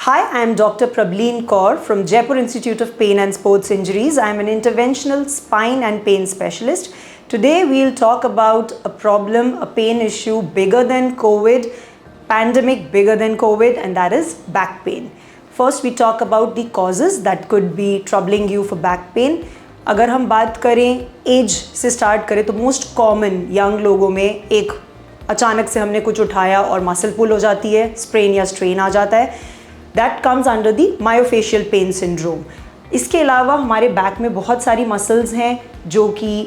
Hi, I am Dr. Prableen Kaur from Jaipur Institute of Pain and Sports Injuries. I am an interventional spine and pain specialist. Today we'll talk about a problem, a pain issue bigger than COVID, pandemic bigger than COVID, and that is back pain. First we talk about the causes that could be troubling you for back pain. अगर हम बात करें as से start करें तो most common young लोगों में एक अचानक से हमने कुछ उठाया और मसल पुल हो जाती है, स्प्रेन या स्ट्रेन आ जाता है. That comes under the myofascial pain syndrome. इसके अलावा हमारे बैक में बहुत सारी मसल्स हैं जो कि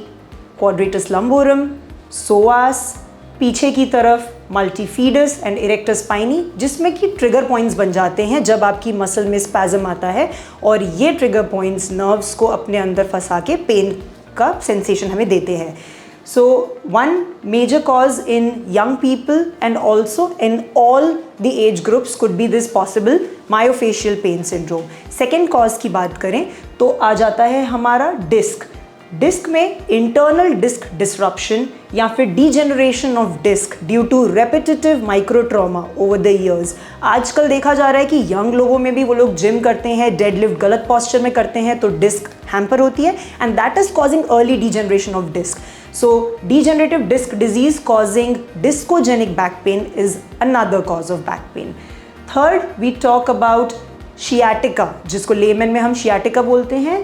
क्वाड्रेटस लंबोरम, सोआस, पीछे की तरफ मल्टीफीडस एंड इरेक्टर स्पाइनी, जिसमें कि ट्रिगर पॉइंट्स बन जाते हैं जब आपकी मसल में स्पैज़म आता है और ये ट्रिगर पॉइंट्स नर्व्स को अपने अंदर फंसा के पेन का सेंसेशन हमें देते हैं. So one major cause in young people and also in all the age groups could be this possible myofascial pain syndrome. Second cause की बात करें तो आ जाता है हमारा डिस्क. डिस्क में इंटरनल डिस्क डिसरप्शन या फिर degeneration of disc due to repetitive micro trauma over the years. आजकल देखा जा रहा है कि यंग लोगों में भी वो लोग जिम करते हैं, डेडलिफ्ट गलत पॉस्चर में करते हैं तो डिस्क हैम्पर होती है and that is causing early degeneration of disc. So degenerative disc disease causing discogenic back pain is another cause of back pain. Third, we talk about sciatica, जिसको lemon में हम sciatica बोलते हैं.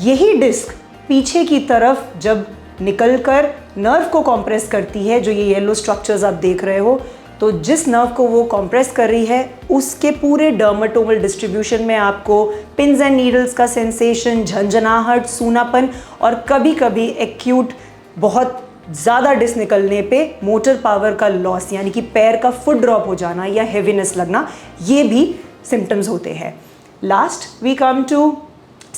यही disc पीछे की तरफ जब निकलकर नर्व को कॉम्प्रेस करती है, जो ये येलो स्ट्रक्चर्स आप देख रहे हो, तो जिस नर्व को वो कॉम्प्रेस कर रही है उसके पूरे डर्मेटोमल डिस्ट्रीब्यूशन में आपको पिन्स एंड नीडल्स का सेंसेशन, झंझनाहट, सूनापन और कभी कभी एक्यूट बहुत ज़्यादा डिस्क निकलने पे मोटर पावर का लॉस यानी कि पैर का फुट ड्रॉप हो जाना या हेवीनेस लगना, ये भी सिम्टम्स होते हैं. Last we come to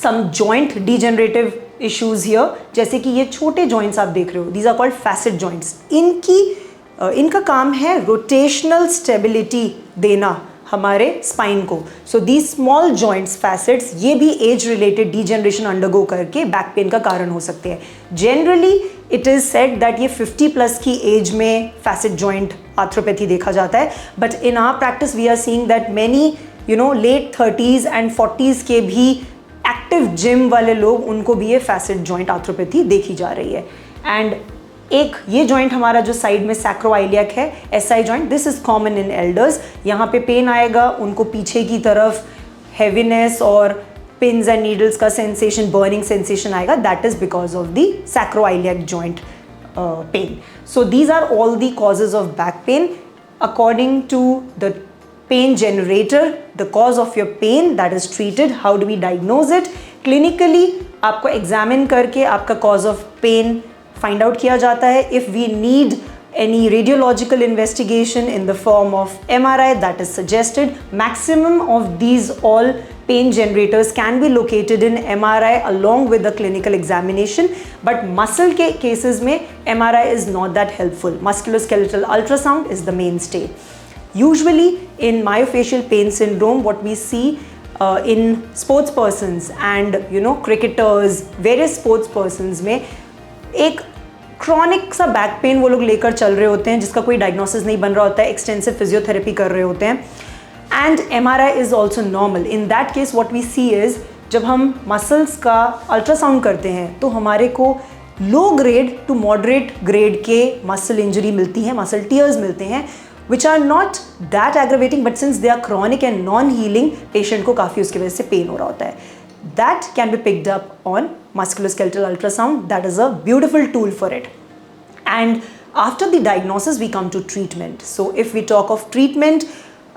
some joint degenerative issues here, जैसे कि ये छोटे जॉइंट्स आप देख रहे हो, these are called facet joints. इनका काम है रोटेशनल स्टेबिलिटी देना हमारे स्पाइन को. So the small joints facets ये भी एज रिलेटेड डीजेनरेशन अंडरगो करके बैक पेन का कारण हो सकते हैं. Generally it is said that ये 50 प्लस की एज में फैसेट जॉइंट आर्थ्रोपैथी देखा जाता है, but in our practice we are seeing that many late 30s and 40s के भी एक्टिव जिम वाले लोग, उनको भी ये फैसेट जॉइंट आर्थ्रोपैथी देखी जा रही है. एंड एक ये जॉइंट हमारा जो साइड में सैक्रोइलियक है, SI joint, this is common in elders. यहाँ पे पेन आएगा, उनको पीछे की तरफ हैवीनेस और पिन्स एंड नीडल्स का सेंसेशन, बर्निंग सेंसेशन आएगा. That is because of the sacroiliac joint pain. So these are all the causes of back pain according to the pain generator, the cause of your pain that is treated. How do we diagnose it? Clinically आपको examine करके आपका cause of pain find out किया जाता है. If we need any radiological investigation in the form of MRI, that is suggested. Maximum of these all pain generators can be located in MRI along with the clinical examination, but muscle के cases में MRI is not that helpful. Musculoskeletal ultrasound is the mainstay. Usually in myofascial pain syndrome, what we see in sports persons and cricketers, various sports persons में एक chronic सा back pain वो लोग लेकर चल रहे होते हैं जिसका कोई डायग्नोसिस नहीं बन रहा होता है, एक्सटेंसिव फिजियोथेरेपी कर रहे होते हैं, and MRI is also normal. In that case what we see is जब हम मसल्स का अल्ट्रासाउंड करते हैं तो हमारे को low grade two moderate grade के मसल इंजरी मिलती है, मसल टीयर्स मिलते हैं, which are not that aggravating, but since they are chronic and non-healing, patient को काफ़ी उसकी वजह से पेन हो रहा होता है. That can be picked up on musculoskeletal ultrasound. That is a beautiful tool for it. And after the diagnosis, we come to treatment. So if we talk of treatment,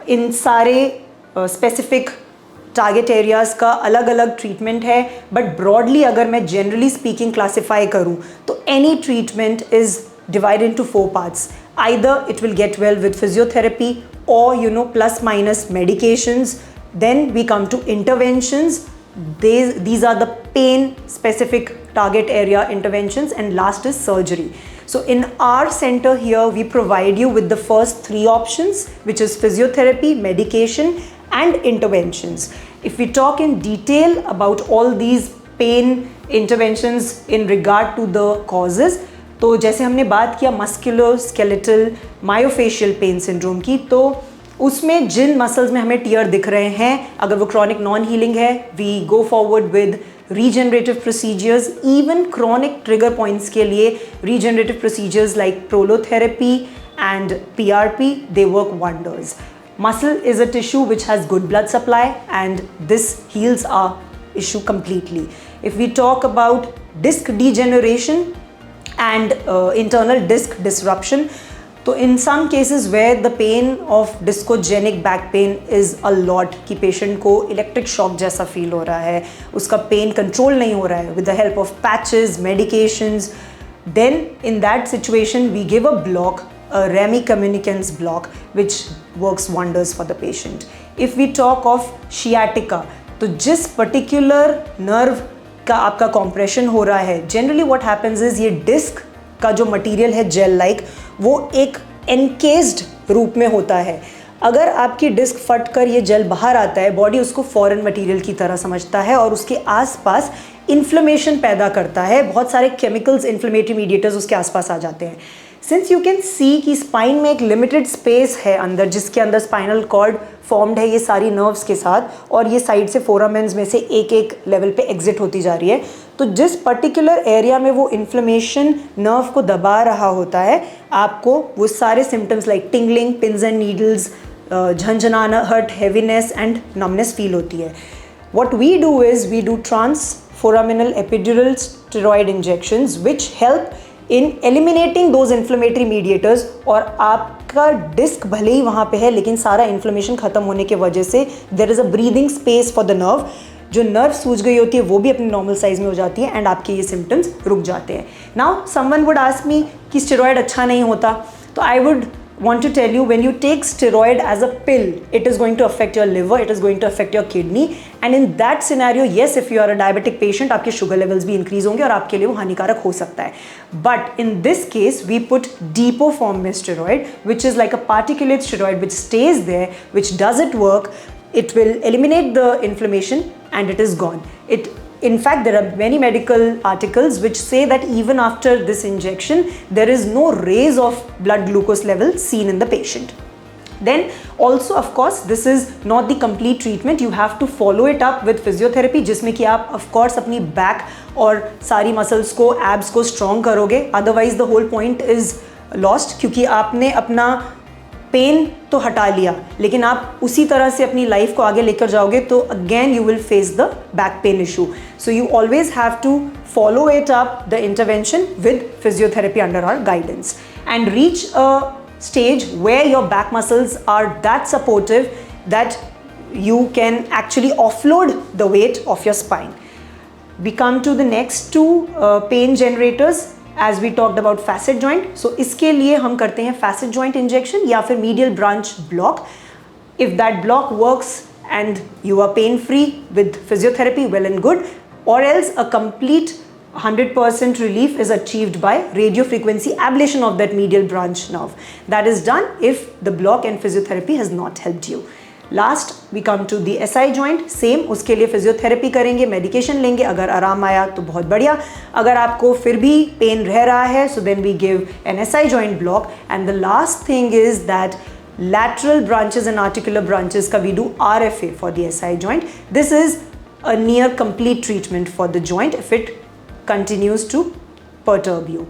इन सारे specific target areas का अलग अलग treatment है, but broadly अगर मैं generally speaking classify करूँ तो any treatment is divided into 4 parts. Either it will get well with physiotherapy or plus minus medications. Then we come to interventions. These are the pain specific target area interventions, and last is surgery. So in our center here we provide you with the first 3 options, which is physiotherapy, medication and interventions. If we talk in detail about all these pain interventions in regard to the causes, तो जैसे हमने बात किया musculoskeletal myofascial pain syndrome की, तो उसमें जिन muscles में हमें टियर दिख रहे हैं, अगर वो क्रॉनिक नॉन हीलिंग है, we go forward with regenerative procedures. Even chronic trigger points के लिए regenerative procedures like prolotherapy and PRP, they work wonders. Muscle is a tissue which has good blood supply, and this heals our issue completely. If we talk about disc degeneration and internal disc disruption, तो in some cases where the pain of discogenic back pain is a lot, कि patient को electric shock जैसा feel हो रहा है, उसका pain control नहीं हो रहा है, with the help of patches, medications, then in that situation we give a block, a Remy communicans block, which works wonders for the patient. If we talk of sciatica, तो जिस particular nerve का आपका compression हो रहा है, generally what happens is ये disc का जो मटेरियल है जेल लाइक, वो एक एनकेस्ड रूप में होता है. अगर आपकी डिस्क फट कर ये जेल बाहर आता है, बॉडी उसको फॉरेन मटेरियल की तरह समझता है और उसके आसपास इन्फ्लेमेशन पैदा करता है. बहुत सारे केमिकल्स, इन्फ्लेमेटरी मीडिएटर्स उसके आसपास आ जाते हैं. सिंस यू कैन सी कि स्पाइन में एक लिमिटेड स्पेस है अंदर, जिसके अंदर स्पाइनल कॉर्ड फॉर्म्ड है ये सारी नर्व्स के साथ, और ये साइड से फोरामेन्स में से एक एक लेवल पे एग्जिट होती जा रही है. तो जिस पर्टिकुलर एरिया में वो इन्फ्लेमेशन नर्व को दबा रहा होता है, आपको वो सारे symptoms like tingling, pins and needles, झंझनाना, hurt, heaviness and numbness feel होती है. What we do is we do transforaminal epidural steroid injections which help in eliminating those inflammatory mediators, और आपका डिस्क भले ही वहाँ पे है लेकिन सारा इन्फ्लेमेशन ख़त्म होने के वजह से there is a breathing space for the nerve. जो नर्व सूज गई होती है वो भी अपने नॉर्मल साइज में हो जाती है एंड आपके ये सिम्टम्स रुक जाते हैं. Now someone would ask me कि स्टेरॉयड अच्छा नहीं होता, तो I would want to tell you, when you take steroid as a pill, it is going to affect your liver, it is going to affect your kidney, and in that scenario, yes, if you are a diabetic patient, आपके sugar levels भी increase होंगे और आपके लिए वो हानिकारक हो सकता है. But in this case, we put depot form में steroid, which is like a particulate steroid which stays there, which does it work, it will eliminate the inflammation and it is gone. In fact, there are many medical articles which say that even after this injection, there is no raise of blood glucose level seen in the patient. Then also, of course, this is not the complete treatment. You have to follow it up with physiotherapy, जिसमें कि आप of course अपनी back और सारी muscles को, abs को strong करोगे. Otherwise, the whole point is lost, क्योंकि आपने अपना पेन तो हटा लिया लेकिन आप उसी तरह से अपनी लाइफ को आगे लेकर जाओगे तो again you will face the back pain issue. So you always have to follow it up the intervention with physiotherapy under our guidance and reach a stage where your back muscles are that supportive that you can actually offload the weight of your spine. We come to the next two pain generators. As we talked about facet joint, so इसके लिए हम करते हैं facet joint injection या फिर medial branch block. If that block works and you are pain free with physiotherapy, well and good, or else a complete 100% relief is achieved by radio frequency ablation of that medial branch nerve. That is done if the block and physiotherapy has not helped you. Last we come to the SI joint. Same उसके लिए physiotherapy करेंगे, medication लेंगे. अगर आराम आया तो बहुत बढ़िया, अगर आपको फिर भी पेन रह रहा है so then we give an SI joint block. And the last thing is that lateral branches and articular branches का we do RFA for the SI joint. This is a near complete treatment for the joint if it continues to perturb you.